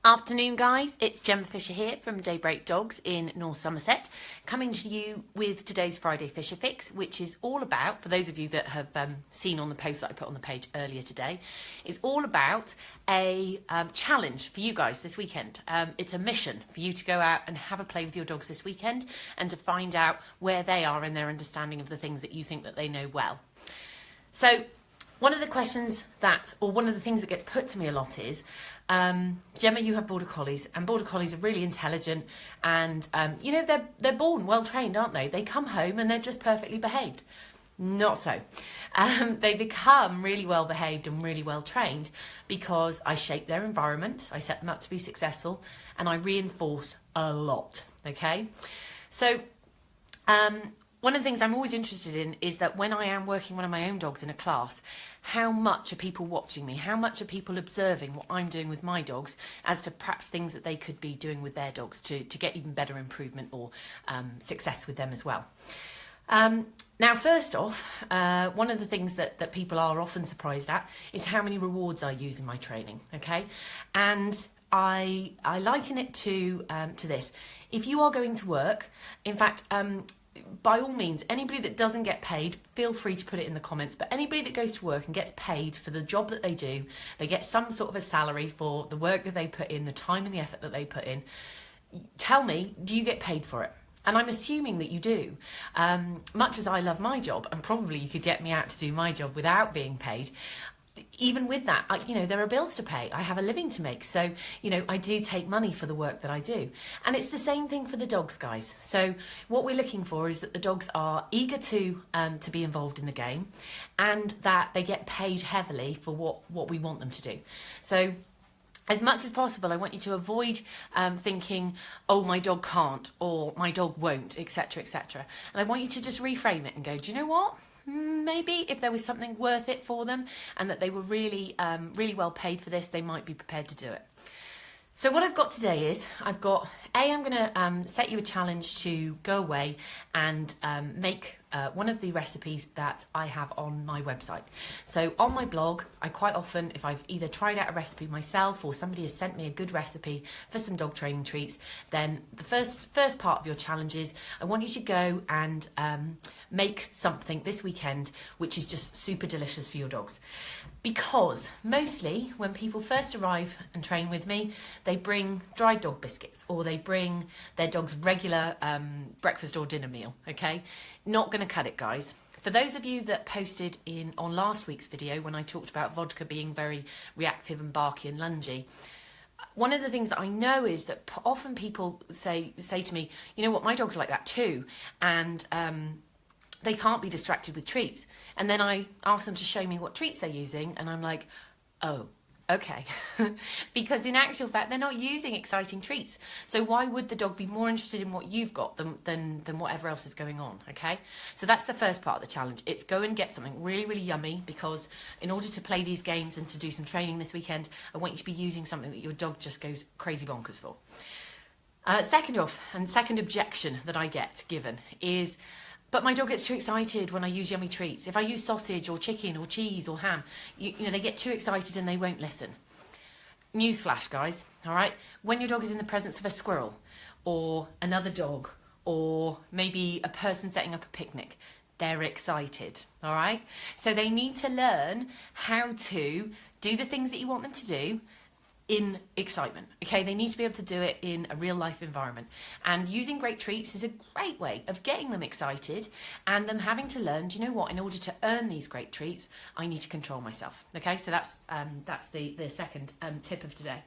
Afternoon guys, it's Gemma Fisher here from Daybreak Dogs in North Somerset, coming to you with today's Friday Fisher Fix, which is all about, for those of you that have seen on the post that I put on the page earlier today, is all about a challenge for you guys this weekend. It's a mission for you to go out and have a play with your dogs this weekend and to find out where they are in their understanding of the things that you think that they know well. So one of the questions one of the things that gets put to me a lot is, Gemma, you have Border Collies, and Border Collies are really intelligent, and you know, they're born well trained, aren't they? They come home and they're just perfectly behaved. Not so. They become really well behaved and really well trained because I shape their environment, I set them up to be successful, and I reinforce a lot. Okay, so one of the things I'm always interested in is that when I am working one of my own dogs in a class, how much are people watching me? How much are people observing what I'm doing with my dogs as to perhaps things that they could be doing with their dogs to get even better improvement or success with them as well. Now, first off, one of the things that people are often surprised at is how many rewards I use in my training, okay? And I liken it to this. If you are going to work, in fact, by all means, anybody that doesn't get paid, feel free to put it in the comments, but anybody that goes to work and gets paid for the job that they do, they get some sort of a salary for the work that they put in, the time and the effort that they put in, tell me, do you get paid for it? And I'm assuming that you do. Much as I love my job, and probably you could get me out to do my job without being paid, even with that, you know, there are bills to pay. I have a living to make. So, you know, I do take money for the work that I do. And it's the same thing for the dogs, guys. So what we're looking for is that the dogs are eager to be involved in the game and that they get paid heavily for what we want them to do. So as much as possible, I want you to avoid thinking, oh, my dog can't or my dog won't, etc., etc. And I want you to just reframe it and go, do you know what? Maybe if there was something worth it for them and that they were really, really well paid for this, they might be prepared to do it. So what I've got today is, I'm going to set you a challenge to go away and make one of the recipes that I have on my website. So on my blog, I quite often, if I've either tried out a recipe myself or somebody has sent me a good recipe for some dog training treats, then the first part of your challenge is I want you to go and make something this weekend which is just super delicious for your dogs. Because mostly when people first arrive and train with me, they bring dried dog biscuits or they bring their dog's regular breakfast or dinner meal, okay? Not going to cut it, guys. For those of you that posted on last week's video when I talked about vodka being very reactive and barky and lungy, one of the things that I know is that often people say to me, you know what, my dog's like that too, and they can't be distracted with treats. And then I ask them to show me what treats they're using, and I'm like, oh, okay. Because in actual fact, they're not using exciting treats. So why would the dog be more interested in what you've got than whatever else is going on, okay? So that's the first part of the challenge. It's go and get something really, really yummy, because in order to play these games and to do some training this weekend, I want you to be using something that your dog just goes crazy bonkers for. Second objection that I get given is, but my dog gets too excited when I use yummy treats. If I use sausage or chicken or cheese or ham, you know, they get too excited and they won't listen. Newsflash, guys, all right? When your dog is in the presence of a squirrel or another dog or maybe a person setting up a picnic, they're excited, all right? So they need to learn how to do the things that you want them to do in excitement, okay? They need to be able to do it in a real life environment. And using great treats is a great way of getting them excited and them having to learn, do you know what, in order to earn these great treats, I need to control myself, okay? So that's the second tip of today.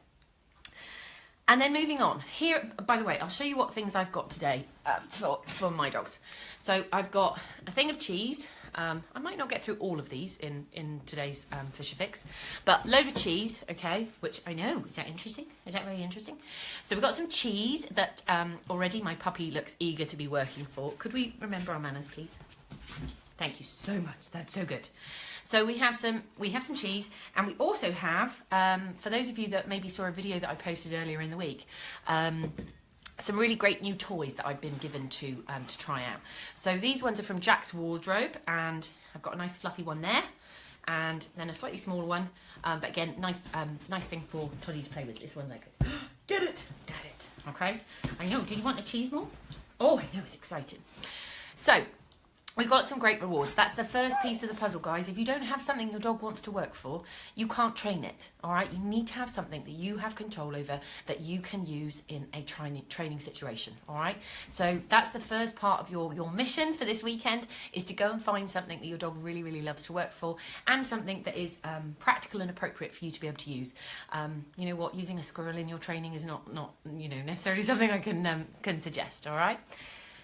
And then moving on, here, by the way, I'll show you what things I've got today for my dogs. So I've got a thing of cheese. I might not get through all of these in today's Fisher Fix, but load of cheese, okay, which I know, is that interesting? Is that very interesting? So we've got some cheese that already my puppy looks eager to be working for. Could we remember our manners, please? Thank you so much, that's so good. So we have some cheese, and we also have, for those of you that maybe saw a video that I posted earlier in the week, some really great new toys that I've been given to try out. So these ones are from Jack's Wardrobe, and I've got a nice fluffy one there. and then a slightly smaller one. But again, nice thing for Toddy to play with. This one, like, get it, dad it. Okay. I know. Did you want the cheese more? Oh, I know. It's exciting. So, we've got some great rewards. That's the first piece of the puzzle, guys. If you don't have something your dog wants to work for, you can't train it, all right? You need to have something that you have control over that you can use in a training situation, all right? So that's the first part of your mission for this weekend, is to go and find something that your dog really, really loves to work for, and something that is practical and appropriate for you to be able to use. You know what? Using a squirrel in your training is not necessarily something I can suggest, all right?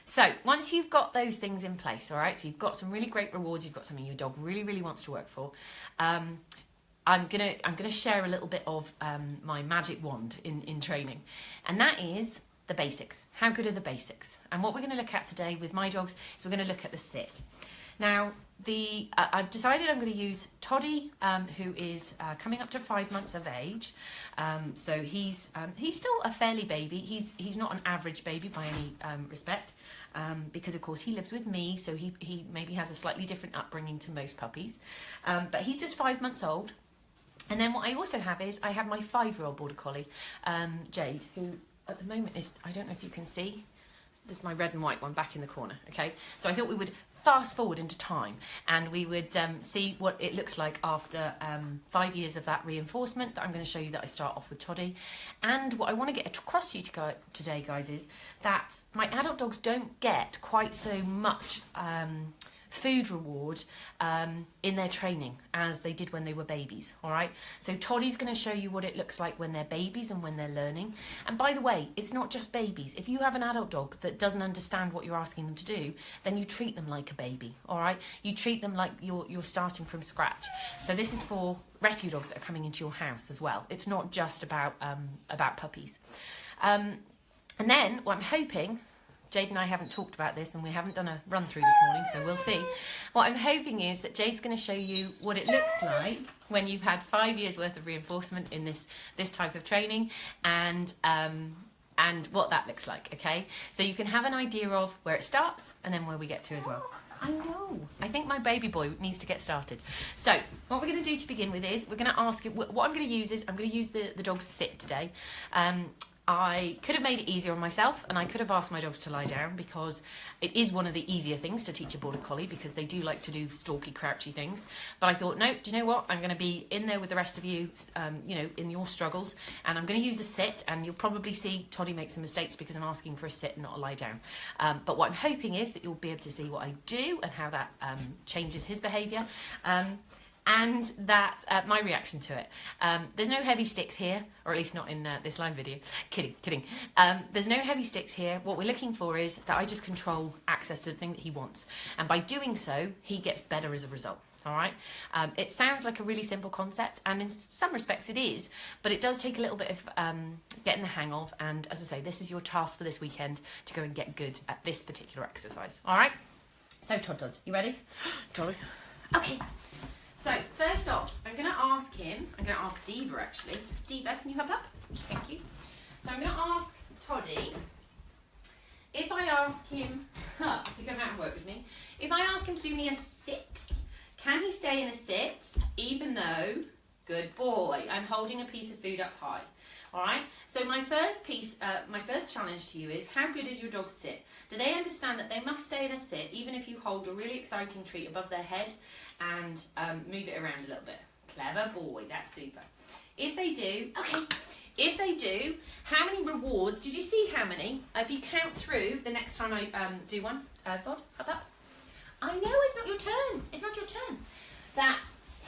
So once you've got those things in place, all right, so you've got some really great rewards, you've got something your dog really, really wants to work for, I'm gonna share a little bit of my magic wand in training, and that is the basics. How good are the basics? And what we're going to look at today with my dogs is we're going to look at the sit. Now, I've decided I'm going to use Toddy, who is coming up to 5 months of age. So he's still a fairly baby. He's not an average baby by any respect, because of course he lives with me, so he maybe has a slightly different upbringing to most puppies. But he's just 5 months old. And then what I also have is I have my 5-year-old border collie, Jade, who at the moment is, I don't know if you can see, there's my red and white one back in the corner, okay? So I thought we would fast forward into time, and we would see what it looks like after 5 years of that reinforcement that I'm going to show you that I start off with Toddy. And what I want to get across to you today, guys, is that my adult dogs don't get quite so much food reward in their training as they did when they were babies, all right? So Toddy's going to show you what it looks like when they're babies and when they're learning. And by the way, it's not just babies. If you have an adult dog that doesn't understand what you're asking them to do, then you treat them like a baby, all right? You treat them like you're starting from scratch. So this is for rescue dogs that are coming into your house as well. It's not just about puppies. And then what I'm hoping, Jade and I haven't talked about this, and we haven't done a run through this morning, so we'll see. What I'm hoping is that Jade's going to show you what it looks like when you've had 5 years worth of reinforcement in this type of training, and what that looks like, okay? So you can have an idea of where it starts and then where we get to as well. I know. I think my baby boy needs to get started. So what we're going to do to begin with is we're going to ask him, what I'm going to use is I'm going to use the dog's sit today. I could have made it easier on myself, and I could have asked my dogs to lie down, because it is one of the easier things to teach a border collie, because they do like to do stalky, crouchy things. But I thought, no, do you know what? I'm going to be in there with the rest of you, in your struggles, and I'm going to use a sit, and you'll probably see Toddy make some mistakes because I'm asking for a sit and not a lie down. But what I'm hoping is that you'll be able to see what I do and how that changes his behaviour. And that my reaction to it. There's no heavy sticks here, or at least not in this live video. Kidding. There's no heavy sticks here. What we're looking for is that I just control access to the thing that he wants. And by doing so, he gets better as a result. All right. It sounds like a really simple concept, and in some respects it is, but it does take a little bit of getting the hang of. And as I say, this is your task for this weekend, to go and get good at this particular exercise. All right. So Todd, you ready? Toddy. Okay. So, first off, I'm going to ask Diva actually. Diva, can you hop up? Thank you. So I'm going to ask Toddy, if I ask him to come out and work with me, if I ask him to do me a sit, can he stay in a sit even though, good boy, I'm holding a piece of food up high? All right, so my first challenge to you is, how good is your dog's sit? Do they understand that they must stay in a sit even if you hold a really exciting treat above their head and move it around a little bit? Clever boy, that's super. If they do, how many rewards, did you see how many? If you count through the next time I do one, Vod, hop up. I know it's not your turn, That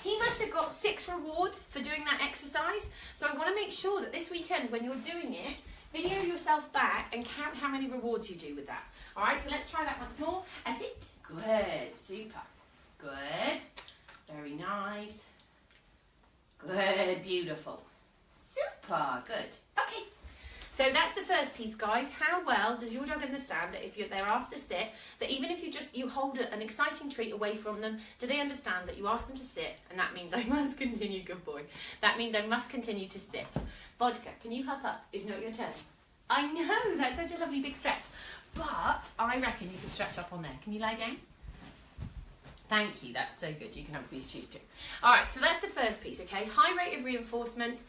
he must have got 6 rewards for doing that exercise. So I want to make sure that this weekend when you're doing it, video yourself back and count how many rewards you do with that. All right, so let's try that once more. A sit. Good, super. Good, very nice. Good, beautiful. Super, good. Okay, so that's the first piece, guys. How well does your dog understand that if they're asked to sit, that even if you hold an exciting treat away from them, do they understand that you ask them to sit, and that means I must continue, good boy. That means I must continue to sit. Vodka, can you hop up? It's not your turn. I know, that's such a lovely big stretch. But I reckon you can stretch up on there. Can you lie down? Thank you, that's so good. You can have a piece of cheese too. All right, so that's the first piece, okay? High rate of reinforcement,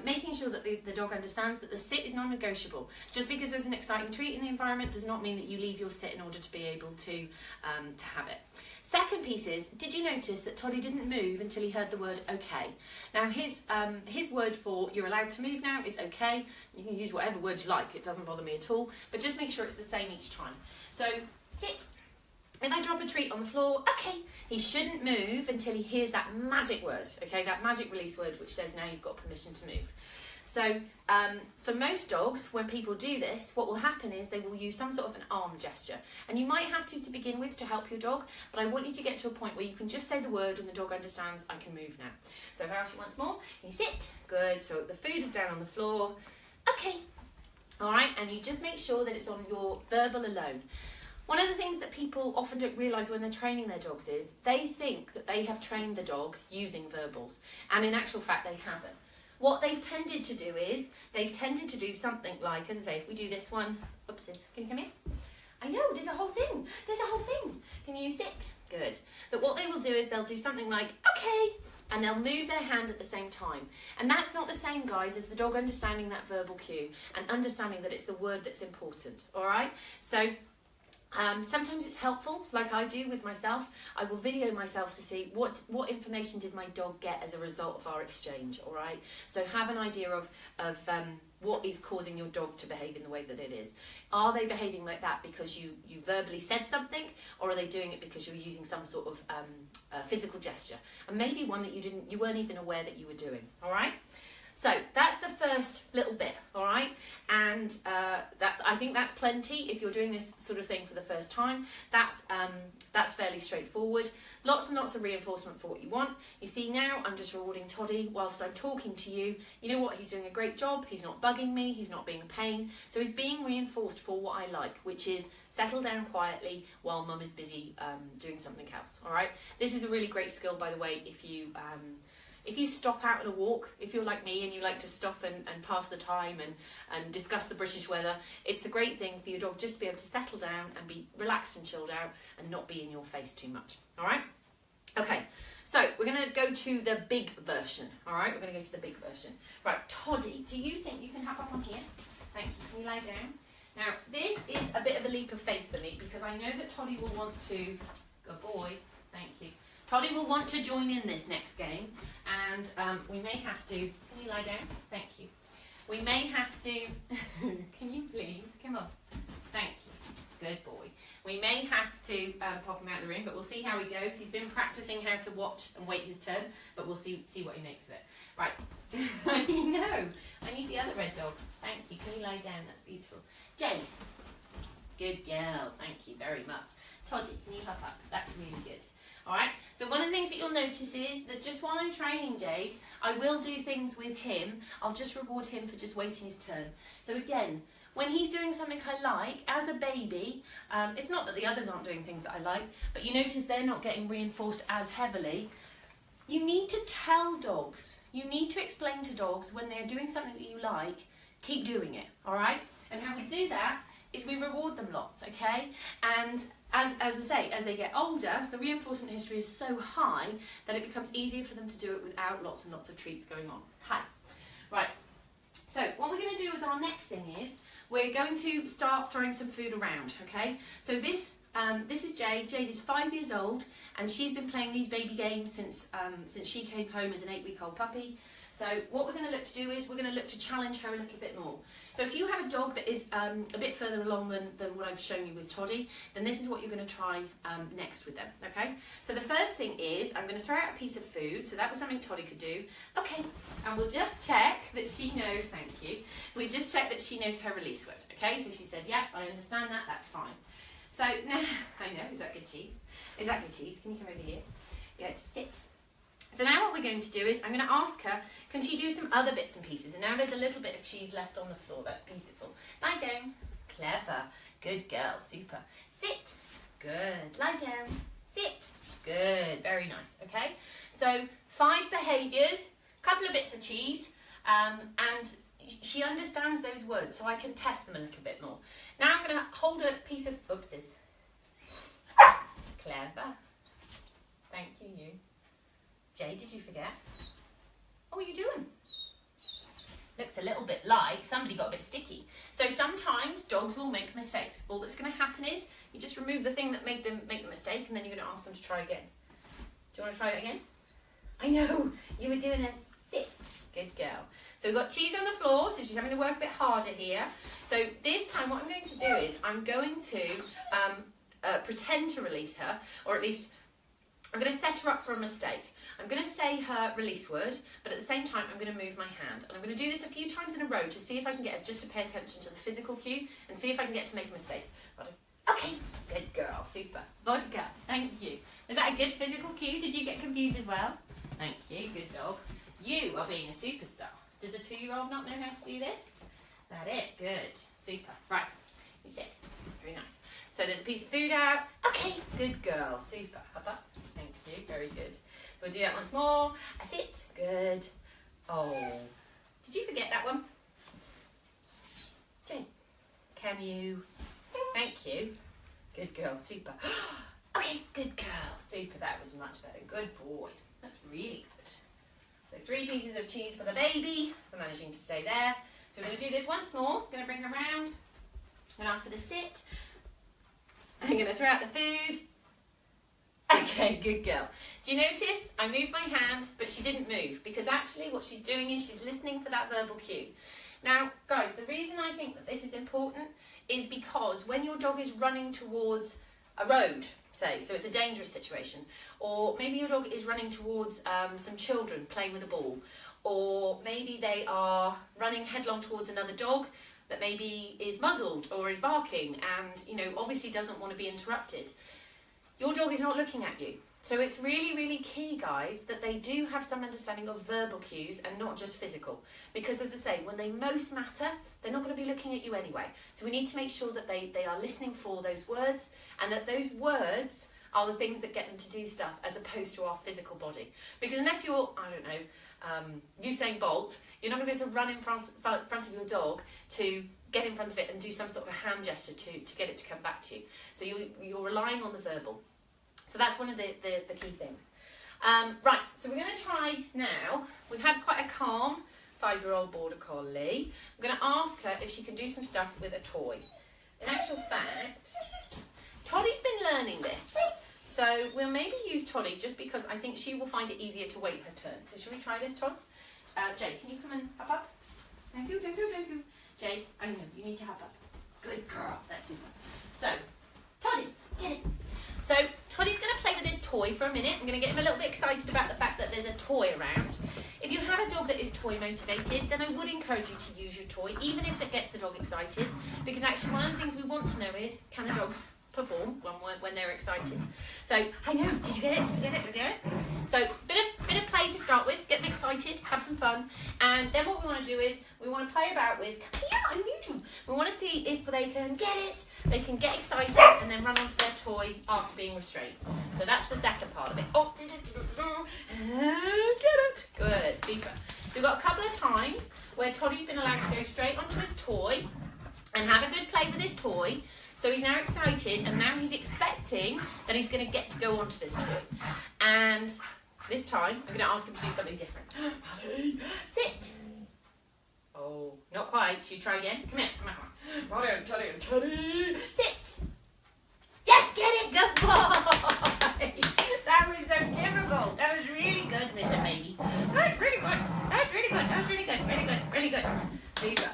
making sure that the dog understands that the sit is non-negotiable. Just because there's an exciting treat in the environment does not mean that you leave your sit in order to be able to have it. Second piece is, did you notice that Toddy didn't move until he heard the word okay? Now his word for you're allowed to move now is okay. You can use whatever word you like, it doesn't bother me at all, but just make sure it's the same each time. So, sit. If I drop a treat on the floor, okay, he shouldn't move until he hears that magic word, okay, that magic release word which says now you've got permission to move. So for most dogs, when people do this, what will happen is they will use some sort of an arm gesture. And you might have to begin with to help your dog, but I want you to get to a point where you can just say the word and the dog understands, I can move now. So if I ask you once more, can you sit? Good, so the food is down on the floor. Okay, all right, and you just make sure that it's on your verbal alone. One of the things that people often don't realise when they're training their dogs is they think that they have trained the dog using verbals, and in actual fact they haven't. What they've tended to do is, they've tended to do something like, as I say, if we do this one, oopsies, can you come here? I know, there's a whole thing, Can you sit? Good. But what they will do is they'll do something like, okay, and they'll move their hand at the same time. And that's not the same, guys, as the dog understanding that verbal cue and understanding that it's the word that's important, all right? So, sometimes it's helpful, like I do with myself. I will video myself to see what information did my dog get as a result of our exchange, all right? So have an idea of what is causing your dog to behave in the way that it is. Are they behaving like that because you verbally said something, or are they doing it because you're using some sort of physical gesture? And maybe one that you weren't even aware that you were doing, all right? So that's the first little bit, all right? And I think that's plenty if you're doing this sort of thing for the first time. That's fairly straightforward. Lots and lots of reinforcement for what you want. You see now I'm just rewarding Toddy whilst I'm talking to you. You know what? He's doing a great job. He's not bugging me. He's not being a pain. So he's being reinforced for what I like, which is settle down quietly while Mum is busy doing something else, all right? This is a really great skill, by the way, if you stop out on a walk, if you're like me and you like to stop and pass the time and discuss the British weather, it's a great thing for your dog just to be able to settle down and be relaxed and chilled out and not be in your face too much, all right? Okay, so we're going to go to the big version, all right? We're going to go to the big version. Right, Toddy, do you think you can hop up on here? Thank you. Can you lie down? Now, this is a bit of a leap of faith for me because I know that Toddy will want to... Good boy. Thank you. Toddy will want to join in this next game, and we may have to... Can you lie down? Thank you. We may have to... Can you please? Come on. Thank you. Good boy. We may have to pop him out of the room, but we'll see how he goes. He's been practicing how to watch and wait his turn, but we'll see what he makes of it. Right. I know. I need the other red dog. Thank you. Can you lie down? That's beautiful. Jade. Good girl. Thank you very much. Toddy, can you hop up? That's really good. Alright, so one of the things that you'll notice is that just while I'm training Jade, I will do things with him. I'll just reward him for just waiting his turn. So again, when he's doing something I like, as a baby, it's not that the others aren't doing things that I like, but you notice they're not getting reinforced as heavily. You need to tell dogs, you need to explain to dogs when they're doing something that you like, keep doing it, alright? And how we do that is we reward them lots, okay? And as I say, as they get older, the reinforcement history is so high that it becomes easier for them to do it without lots and lots of treats going on. Hi. Right. So what we're going to do as our next thing is we're going to start throwing some food around, okay? So this is Jade. Jade is 5 years old and she's been playing these baby games since she came home as an 8-week-old puppy. So what we're going to look to do is we're going to look to challenge her a little bit more. So if you have a dog that is a bit further along than what I've shown you with Toddy, then this is what you're going to try next with them, okay? So the first thing is I'm going to throw out a piece of food. So that was something Toddy could do. Okay, and we'll just check that she knows, thank you. We'll just check that she knows her release word, okay? So she said, yeah, I understand that, that's fine. So now, I know, is that good cheese? Is that good cheese? Can you come over here? Good, sit. So now what we're going to do is I'm going to ask her, can she do some other bits and pieces? And now there's a little bit of cheese left on the floor. That's beautiful. Lie down. Clever. Good girl. Super. Sit. Good. Lie down. Sit. Good. Very nice. Okay. So 5 behaviours, couple of bits of cheese, and she understands those words, so I can test them a little bit more. Now I'm going to hold a piece of... Oopsies. Clever. Thank you. Jade, did you forget? Oh, what are you doing? Looks a little bit like somebody got a bit sticky. So sometimes dogs will make mistakes. All that's going to happen is you just remove the thing that made them make the mistake, and then you're going to ask them to try again. Do you want to try it again? I know, you were doing a sit. Good girl. So we've got cheese on the floor, so she's having to work a bit harder here. So this time what I'm going to do is I'm going to pretend to release her, or at least I'm going to set her up for a mistake. I'm going to say her release word, but at the same time I'm going to move my hand. And I'm going to do this a few times in a row to see if I can get her just to pay attention to the physical cue and see if I can get to make a mistake. Okay, good girl, super. Vodka, thank you. Is that a good physical cue? Did you get confused as well? Thank you, good dog. You are being a superstar. Did the 2-year-old not know how to do this? That it, good, super. Right, you sit, very nice. So there's a piece of food out. Okay, good girl, super. Up, up. Thank you, very good. We'll do that once more. I sit, good. Oh, did you forget that one? Jane, can you? Thank you. Good girl, super. Okay, good girl, super. That was much better. Good boy. That's really good. So 3 pieces of cheese for the baby for managing to stay there. So we're going to do this once more. I'm going to bring her around. I'm going to ask her to sit. I'm going to throw out the food. Okay, good girl. Do you notice I moved my hand, but she didn't move? Because actually what she's doing is she's listening for that verbal cue. Now, guys, the reason I think that this is important is because when your dog is running towards a road, say, so it's a dangerous situation, or maybe your dog is running towards some children playing with a ball, or maybe they are running headlong towards another dog that maybe is muzzled or is barking and, you know, obviously doesn't want to be interrupted. Your dog is not looking at you. So it's really, really key, guys, that they do have some understanding of verbal cues and not just physical. Because, as I say, when they most matter, they're not going to be looking at you anyway. So we need to make sure that they are listening for those words, and that those words are the things that get them to do stuff as opposed to our physical body. Because unless you're, I don't know, Usain Bolt, you're not going to be able to run in front of your dog to get in front of it and do some sort of a hand gesture to get it to come back to you. So you're relying on the verbal. So that's one of the key things. Right, so we're going to try now. We've had quite a calm 5-year-old border collie. I'm going to ask her if she can do some stuff with a toy. In actual fact, Toddy's been learning this. So we'll maybe use Toddy just because I think she will find it easier to wait her turn. So shall we try this, Tods? Jade, can you come and hop up? Thank you. Jade, I know, you need to hop up. Good girl, that's super. So, Toddy, get it. So Toddy's going to play with his toy for a minute. I'm going to get him a little bit excited about the fact that there's a toy around. If you have a dog that is toy motivated, then I would encourage you to use your toy, even if it gets the dog excited, because actually one of the things we want to know is, can the dogs perform when they're excited? So, I know, did you get it? Did you get it? So, bit of play to start with, get them excited, have some fun, and then what we want to do is, we want to play about with, we want to see if they can get it, they can get excited, and then run onto their toy after being restrained. So that's the second part of it. Oh, get it. Good, super. So we've got a couple of times where Toddy's been allowed to go straight onto his toy and have a good play with his toy. So he's now excited, and now he's expecting that he's going to get to go onto this toy. And this time, I'm going to ask him to do something different. Sit. Oh, not quite. Should you try again? Come here. Come on. Toddy. Sit. Yes, get it. Good boy. That was so difficult. That was really good, Mr. Baby. That was really good. That was really good. That was really good. Really good. Really good. Super.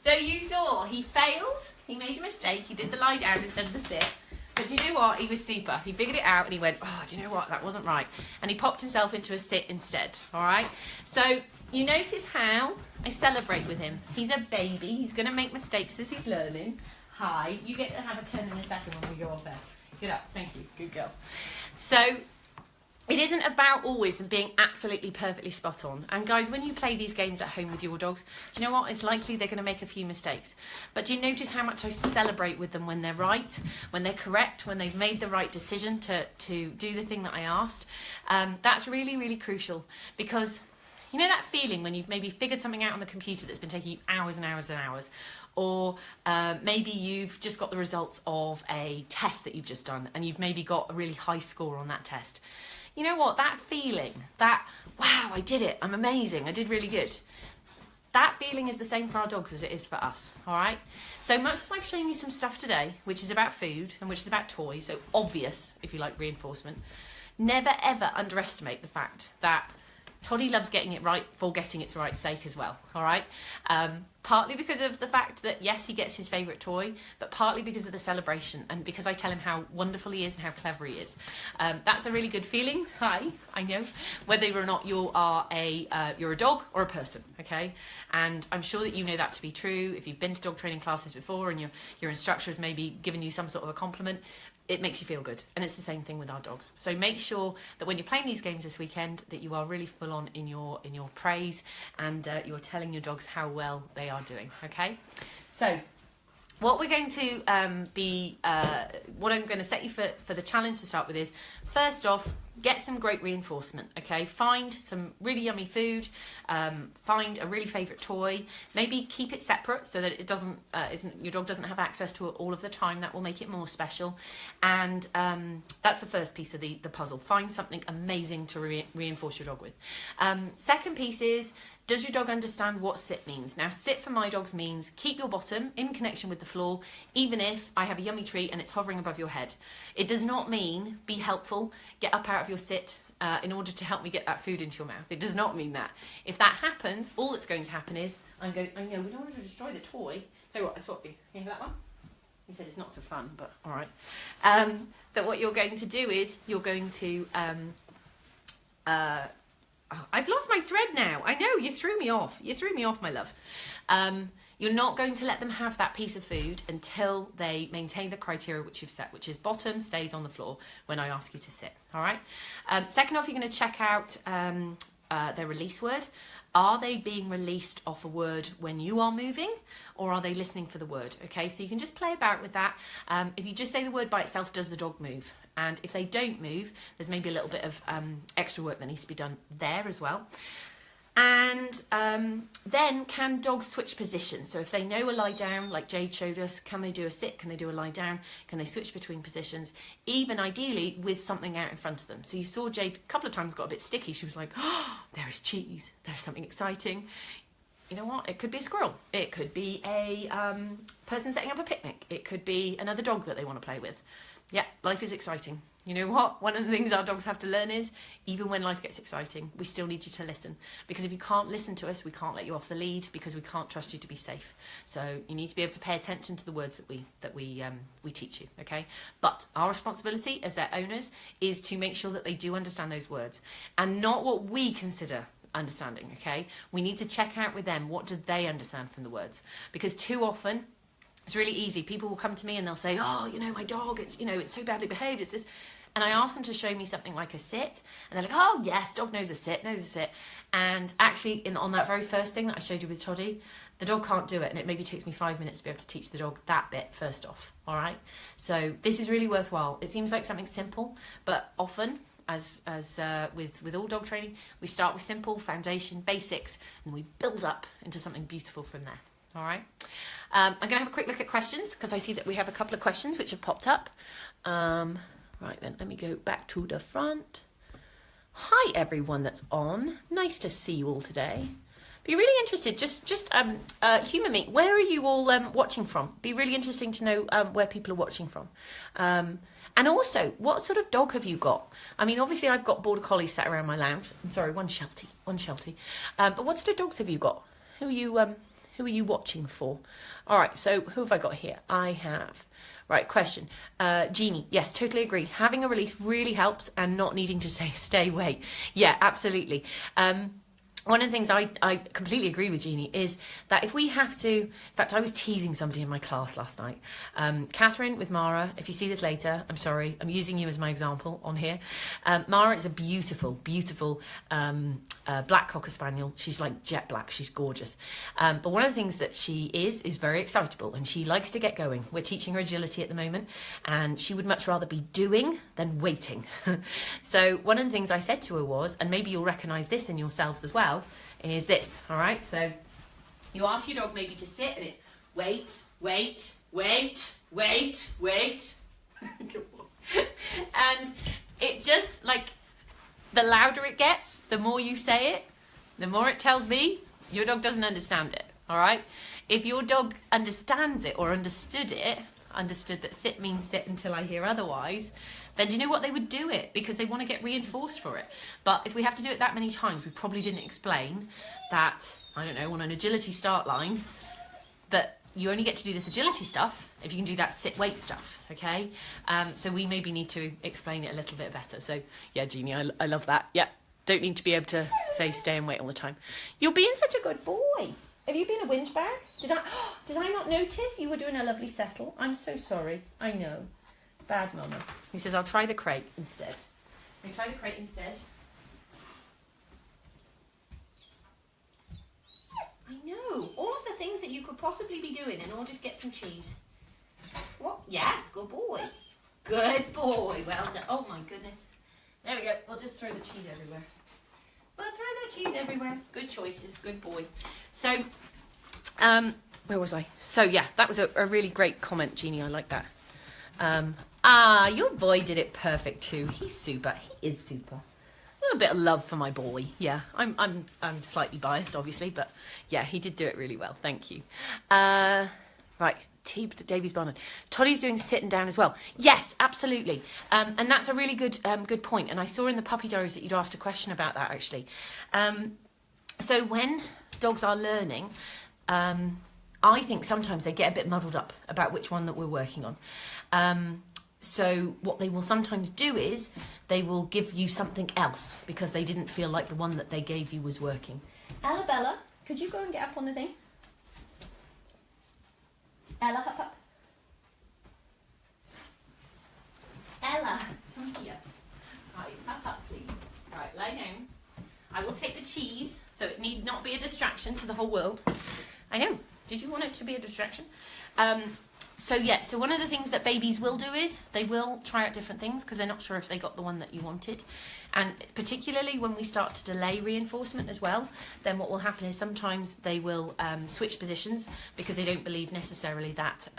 So you saw, he failed. He made a mistake. He did the lie down instead of the sit. But do you know what? He was super. He figured it out and he went, oh, do you know what? That wasn't right. And he popped himself into a sit instead. All right? So you notice how I celebrate with him. He's a baby. He's going to make mistakes as he's learning. Hi. You get to have a turn in a second when we go off there. Get up. Thank you. Good girl. So it isn't about always them being absolutely perfectly spot on. And guys, when you play these games at home with your dogs, do you know what? It's likely they're going to make a few mistakes. But do you notice how much I celebrate with them when they're right, when they're correct, when they've made the right decision to do the thing that I asked? That's really, really crucial, because you know that feeling when you've maybe figured something out on the computer that's been taking you hours and hours and hours, or maybe you've just got the results of a test that you've just done and you've maybe got a really high score on that test. you know what, that feeling, that, wow, I did it, I'm amazing, I did really good. That feeling is the same for our dogs as it is for us, all right? So much as I've shown you some stuff today, which is about food and which is about toys, so obvious, if you like, reinforcement, never ever underestimate the fact that Toddy loves getting it right for getting its right sake as well, all right? Partly because of the fact that, yes, he gets his favourite toy, but partly because of the celebration and because I tell him how wonderful he is and how clever he is. That's a really good feeling, I know, whether or not you are you're a dog or a person, okay? And I'm sure that you know that to be true. If you've been to dog training classes before and your instructor has maybe given you some sort of a compliment, it makes you feel good. And it's the same thing with our dogs. So make sure that when you're playing these games this weekend that you are really full on in your praise and you're telling your dogs how well they are doing, okay? So what we're going to what I'm going to set you for the challenge to start with is, first off, get some great reinforcement, okay? Find some really yummy food, find a really favourite toy, maybe keep it separate so that it doesn't, your dog doesn't have access to it all of the time. That will make it more special. And that's the first piece of the puzzle. Find something amazing to reinforce your dog with. Second piece is, does your dog understand what sit means? Now, sit for my dogs means keep your bottom in connection with the floor, even if I have a yummy treat and it's hovering above your head. It does not mean be helpful, get up out of your sit in order to help me get that food into your mouth. It does not mean that. If that happens, all that's going to happen is, I know, we don't want to destroy the toy. Tell you what, I swap you. You hear that one? He said it's not so fun, but all right. That what you're going to do is, you're going to... I've lost my thread now. I know, you threw me off. You threw me off, my love. You're not going to let them have that piece of food until they maintain the criteria which you've set, which is bottom stays on the floor when I ask you to sit, all right? Second off, you're going to check out their release word. Are they being released off a word when you are moving, or are they listening for the word? Okay, so you can just play about with that. If you just say the word by itself, does the dog move? And if they don't move, there's maybe a little bit of extra work that needs to be done there as well. And then, can dogs switch positions? So if they know a lie down, like Jade showed us, can they do a sit? Can they do a lie down? Can they switch between positions? Even ideally with something out in front of them. So you saw Jade a couple of times got a bit sticky. She was like, oh, there is cheese. There's something exciting. You know what? It could be a squirrel. It could be a person setting up a picnic. It could be another dog that they want to play with. Yeah, life is exciting. You know what? One of the things our dogs have to learn is, even when life gets exciting, we still need you to listen. Because if you can't listen to us, we can't let you off the lead, because we can't trust you to be safe. So you need to be able to pay attention to the words that we teach you, okay? But our responsibility as their owners is to make sure that they do understand those words, and not what we consider understanding, okay? We need to check out with them, what do they understand from the words? Because too often, it's really easy. People will come to me and they'll say, oh, you know, my dog, it's, you know, it's so badly behaved, it's this. And I ask them to show me something like a sit. And they're like, oh, yes, dog knows a sit, knows a sit. And actually, on that very first thing that I showed you with Toddy, the dog can't do it. And it maybe takes me 5 minutes to be able to teach the dog that bit first off. All right? So this is really worthwhile. It seems like something simple, but often, as with all dog training, we start with simple, foundation, basics, and we build up into something beautiful from there. All right. I'm going to have a quick look at questions, because I see that we have a couple of questions which have popped up. Right then, let me go back to the front. Hi everyone that's on. Nice to see you all today. Be really interested, just humour me. Where are you all watching from? Be really interesting to know where people are watching from. And also, what sort of dog have you got? I mean, obviously I've got border collies sat around my lounge. I'm sorry, one Sheltie. But what sort of dogs have you got? Who are you watching for? All right, so who have I got here? I have... Right, question. Jeannie, yes, totally agree. Having a release really helps, and not needing to say stay away. Yeah, absolutely. One of the things I completely agree with Jeannie is that if we have to... In fact, I was teasing somebody in my class last night. Catherine with Mara, if you see this later, I'm sorry, I'm using you as my example on here. Mara is a beautiful, beautiful black Cocker Spaniel. She's like jet black, she's gorgeous. But one of the things that she is very excitable, and she likes to get going. We're teaching her agility at the moment, and she would much rather be doing than waiting. So one of the things I said to her was, and maybe you'll recognise this in yourselves as well, is this, all right? So you ask your dog maybe to sit, and it's wait, wait, wait, wait, wait. And it just, like, The louder it gets, the more you say it, the more it tells me your dog doesn't understand it, all right? If your dog understands it or understood that sit means sit until I hear otherwise, then do you know what? They would do it because they want to get reinforced for it. But if we have to do it that many times, we probably didn't explain that, I don't know, on an agility start line, that you only get to do this agility stuff if you can do that sit wait stuff, okay? So we maybe need to explain it a little bit better. So yeah, Jeannie, I love that. Yeah, don't need to be able to say stay and wait all the time. You're being such a good boy. Have you been a whinge bag? Did I not notice you were doing a lovely settle? I'm so sorry. I know. Bad mama. He says, I'll try the crate instead. Can you try the crate instead? I know. All of the things that you could possibly be doing and all just get some cheese. What? Yes, good boy. Good boy. Well done. Oh my goodness. There we go. We'll just throw the cheese everywhere. We'll throw the cheese everywhere. Good choices. Good boy. So, where was I? So yeah, that was a really great comment, Jeannie. I like that. Your boy did it perfect too. He's super. He is super. A little bit of love for my boy. Yeah, I'm slightly biased, obviously, but yeah, he did do it really well. Thank you. Right. Davies Barnard. Toddy's doing sitting down as well. Yes, absolutely. And that's a really good point. And I saw in the puppy diaries that you'd asked a question about that, actually. So when dogs are learning, I think sometimes they get a bit muddled up about which one that we're working on. So what they will sometimes do is they will give you something else because they didn't feel like the one that they gave you was working. Bella, could you go and get up on the thing? Ella, hop up. Ella, come here. Right, up, please. Right, lie down. I will take the cheese, so it need not be a distraction to the whole world. I know. Did you want it to be a distraction? So yeah, so one of the things that babies will do is they will try out different things because they're not sure if they got the one that you wanted. And particularly when we start to delay reinforcement as well, then what will happen is sometimes they will switch positions because they don't believe necessarily that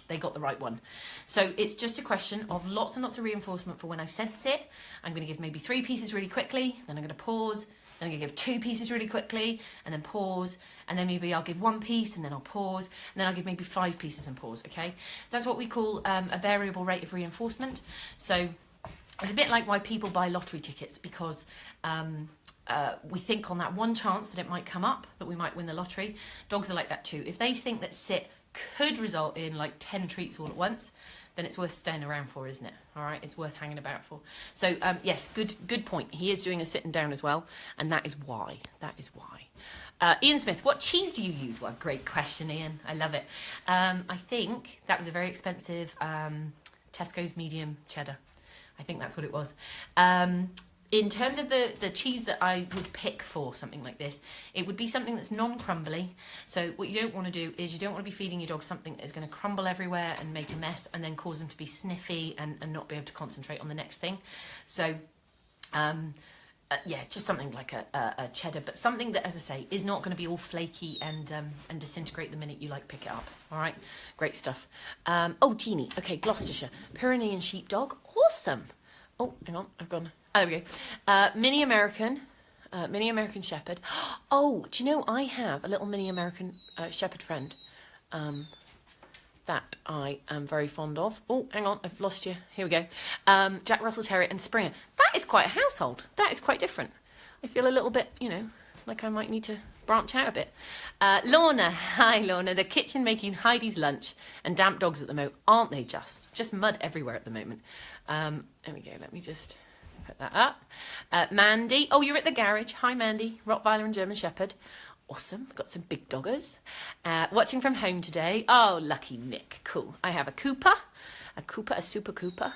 they got the right one. So it's just a question of lots and lots of reinforcement for when I've said sit. I'm going to give maybe 3 pieces really quickly, then I'm going to pause, then I'm going to give 2 pieces really quickly, and then pause, and then maybe I'll give 1 piece, and then I'll pause, and then I'll give maybe 5 pieces and pause, okay? That's what we call a variable rate of reinforcement. So it's a bit like why people buy lottery tickets, because we think on that one chance that it might come up, that we might win the lottery. Dogs are like that too. If they think that sit could result in like 10 treats all at once, then it's worth staying around for, isn't it? All right, it's worth hanging about for. So yes, good point. He is doing a sitting down as well, and that is why. That is why. Ian Smith, what cheese do you use? Well, great question, Ian. I love it. I think that was a very expensive Tesco's medium cheddar. I think that's what it was. In terms of the cheese that I would pick for something like this, it would be something that's non-crumbly. So what you don't want to do is you don't want to be feeding your dog something that is going to crumble everywhere and make a mess and then cause them to be sniffy and not be able to concentrate on the next thing. So yeah, just something like a cheddar, but something that, as I say, is not going to be all flaky and disintegrate the minute you pick it up. All right, great stuff. Oh, Jeannie, okay, Gloucestershire, Pyrenean sheepdog, awesome. Oh, hang on, I've gone. Oh, there we go. Mini American Shepherd. Oh, do you know I have a little Mini American Shepherd friend that I am very fond of. Oh, hang on, I've lost you. Here we go. Jack Russell Terrier and Springer. That is quite a household. That is quite different. I feel a little bit, like I might need to branch out a bit. Lorna, hi Lorna. The kitchen making Heidi's lunch and damp dogs at the moment, aren't they just? Just mud everywhere at the moment. There we go, let me just put that up. Mandy, oh, you're at the garage. Hi Mandy, Rottweiler and German Shepherd. Awesome, got some big doggers. Watching from home today. Oh, lucky Nick, cool. I have a Cooper, a Super Cooper.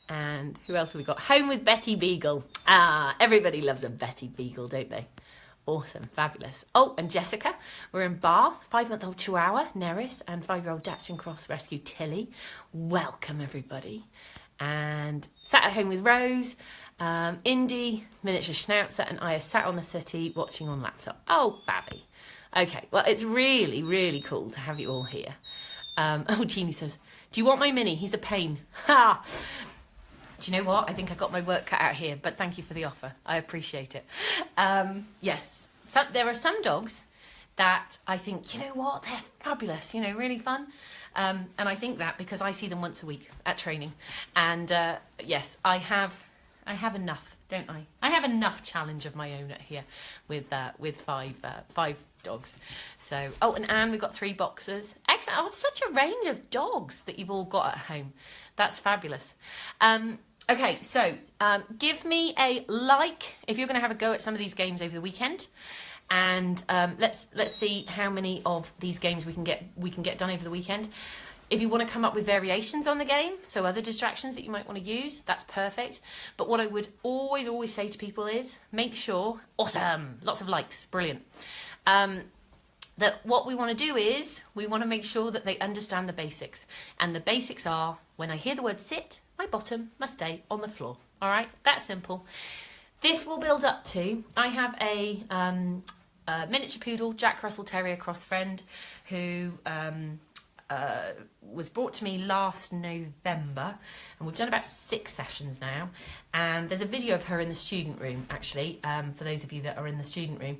And who else have we got? Home with Betty Beagle. Ah, everybody loves a Betty Beagle, don't they? Awesome, fabulous. Oh, and Jessica, we're in Bath. 5-month-old Chihuahua, Neris, and 5-year-old Dachshund Cross Rescue, Tilly. Welcome, everybody. And sat at home with Rose, Indy, miniature Schnauzer, and I are sat on the settee watching on laptop. Oh, Babby. Okay, well, it's really, really cool to have you all here. Oh, Jeannie says, do you want my Mini? He's a pain. Ha! Do you know what? I think I got my work cut out here, but thank you for the offer. I appreciate it. Yes, so there are some dogs that I think, you know what, they're fabulous, you know, really fun. And I think that because I see them once a week at training. And yes, I have enough, don't I? I have enough challenge of my own here with five dogs. So, oh, and Anne, we've got 3 boxers. Excellent. Oh, such a range of dogs that you've all got at home. That's fabulous. Okay, so give me a like if you're going to have a go at some of these games over the weekend. And let's see how many of these games we can get done over the weekend. If you want to come up with variations on the game, so other distractions that you might want to use, that's perfect. But what I would always say to people is make sure, awesome, lots of likes, brilliant. That what we want to do is we want to make sure that they understand the basics. And the basics are, when I hear the word sit, my bottom must stay on the floor. All right, that's simple. This will build up to, I have a miniature poodle, Jack Russell Terrier cross friend, who was brought to me last November, and we've done about 6 sessions now. And there's a video of her in the student room, actually, for those of you that are in the student room.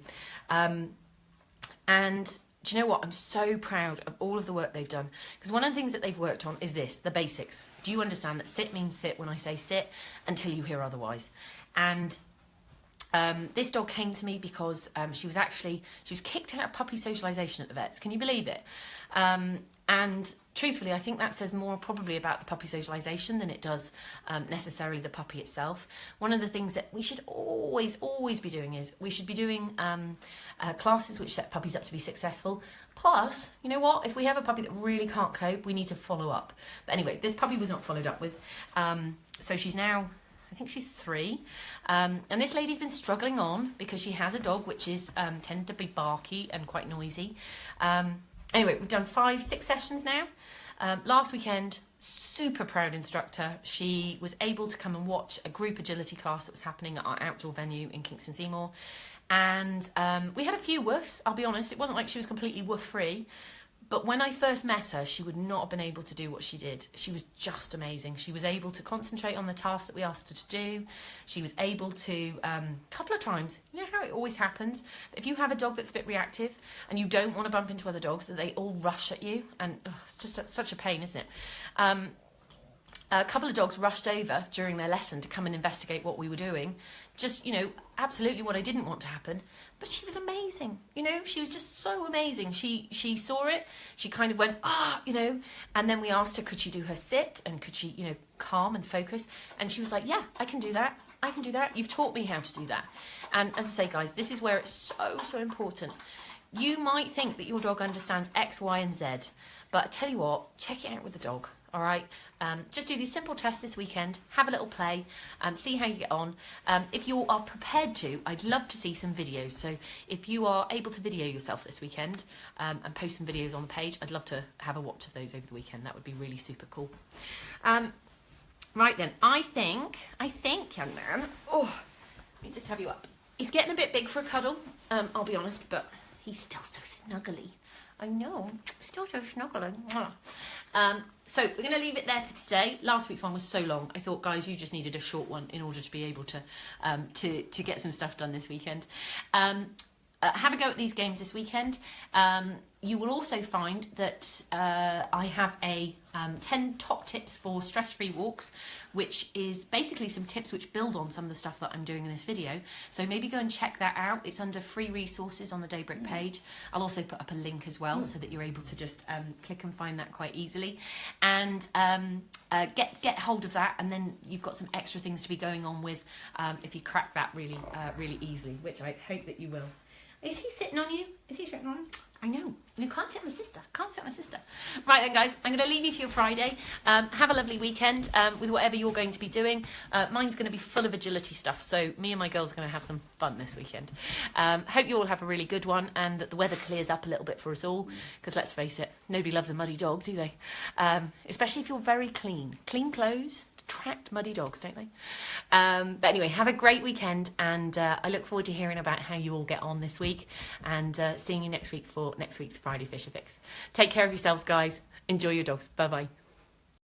And do you know what? I'm so proud of all of the work they've done, because one of the things that they've worked on is this, the basics. Do you understand that sit means sit when I say sit until you hear otherwise? And this dog came to me because she was kicked out of puppy socialisation at the vets. Can you believe it? And truthfully, I think that says more probably about the puppy socialisation than it does necessarily the puppy itself. One of the things that we should always be doing is we should be doing classes which set puppies up to be successful. Plus, you know what? If we have a puppy that really can't cope, we need to follow up. But anyway, this puppy was not followed up with. So she's now, I think she's 3. And this lady's been struggling on because she has a dog which is tended to be barky and quite noisy. Anyway, we've done 5-6 sessions now. Last weekend, super proud instructor. She was able to come and watch a group agility class that was happening at our outdoor venue in Kingston Seymour. And we had a few woofs, I'll be honest. It wasn't like she was completely woof-free. But when I first met her, she would not have been able to do what she did. She was just amazing. She was able to concentrate on the task that we asked her to do. She was able to, a couple of times, you know how it always happens? If you have a dog that's a bit reactive and you don't want to bump into other dogs, that they all rush at you. And it's just such a pain, isn't it? A couple of dogs rushed over during their lesson to come and investigate what we were doing. Just, you know, absolutely what I didn't want to happen. But she was amazing, you know, she was just so amazing. She saw it, she kind of went, you know, and then we asked her, could she do her sit and could she, you know, calm and focus? And she was like, yeah, I can do that. I can do that. You've taught me how to do that. And as I say, guys, this is where it's so important. You might think that your dog understands X, Y, and Z, but I tell you what, check it out with the dog. All right, just do these simple tests this weekend, have a little play, see how you get on. If you are prepared to, I'd love to see some videos. So if you are able to video yourself this weekend and post some videos on the page, I'd love to have a watch of those over the weekend. That would be really super cool. Right then, I think, young man, let me just have you up. He's getting a bit big for a cuddle, I'll be honest, but he's still so snuggly. I know, still so snuggly. So we're going to leave it there for today. Last week's one was so long. I thought, guys, you just needed a short one in order to be able to get some stuff done this weekend. Have a go at these games this weekend. You will also find that I have a 10 top tips for stress-free walks, which is basically some tips which build on some of the stuff that I'm doing in this video. So maybe go and check that out. It's under free resources on the Daybreak page. I'll also put up a link as well so that you're able to just click and find that quite easily. And get hold of that, and then you've got some extra things to be going on with if you crack that really easily, which I hope that you will. Is he sitting on you? Is he sitting on you? I know. You can't sit on my sister. Can't sit on my sister. Right then, guys, I'm going to leave you to your Friday. Have a lovely weekend with whatever you're going to be doing. Mine's going to be full of agility stuff, so me and my girls are going to have some fun this weekend. Hope you all have a really good one and that the weather clears up a little bit for us all, because let's face it, nobody loves a muddy dog, do they? Especially if you're very clean. Clean clothes attract muddy dogs, don't they? But anyway, have a great weekend, and I look forward to hearing about how you all get on this week, and seeing you next week for next week's Friday Fisher Fix. Take care of yourselves, guys. Enjoy your dogs. Bye-bye.